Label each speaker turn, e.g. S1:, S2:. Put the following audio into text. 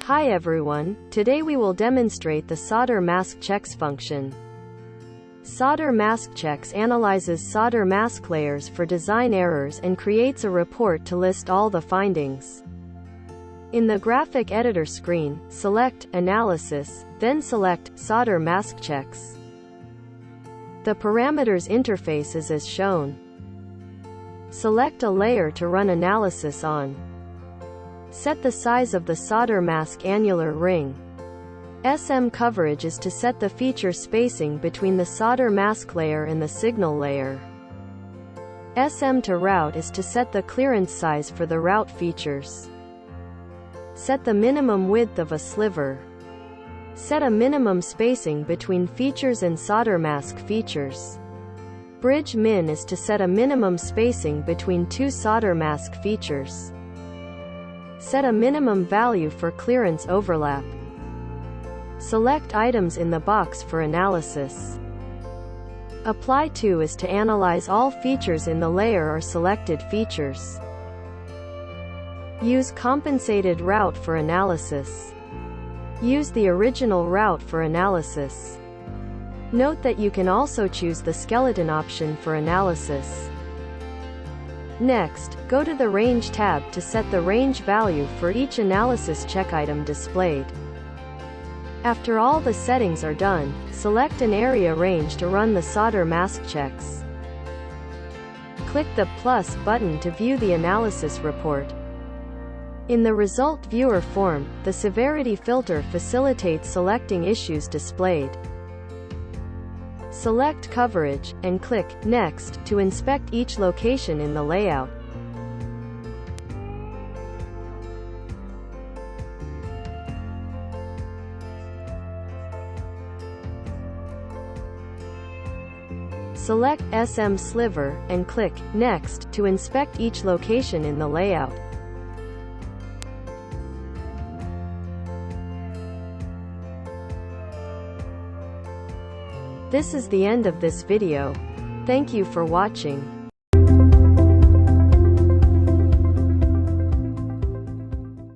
S1: Hi everyone, today we will demonstrate the solder mask checks function. Solder mask checks analyzes solder mask layers for design errors and creates a report to list all the findings. In the graphic editor screen, select Analysis, then select Solder Mask Checks. The parameters interface is as shown. Select a layer to run analysis on. Set the size of the solder mask annular ring. SM coverage is to set the feature spacing between the solder mask layer and the signal layer. SM to route is to set the clearance size for the route features. Set the minimum width of a sliver. Set a minimum spacing between features and solder mask features. Bridge min is to set a minimum spacing between two solder mask features. Set a minimum value for clearance overlap. Select items in the box for analysis. Apply to is to analyze all features in the layer or selected features. Use compensated route for analysis. Use the original route for analysis. Note that you can also choose the skeleton option for analysis. Next, go to the Range tab to set the range value for each analysis check item displayed. After all the settings are done, select an area range to run the solder mask checks. Click the plus button to view the analysis report. In the result viewer form, the severity filter facilitates selecting issues displayed. Select Coverage, and click Next to inspect each location in the layout. Select SM Sliver, and click Next to inspect each location in the layout. This is the end of this video. Thank you for watching.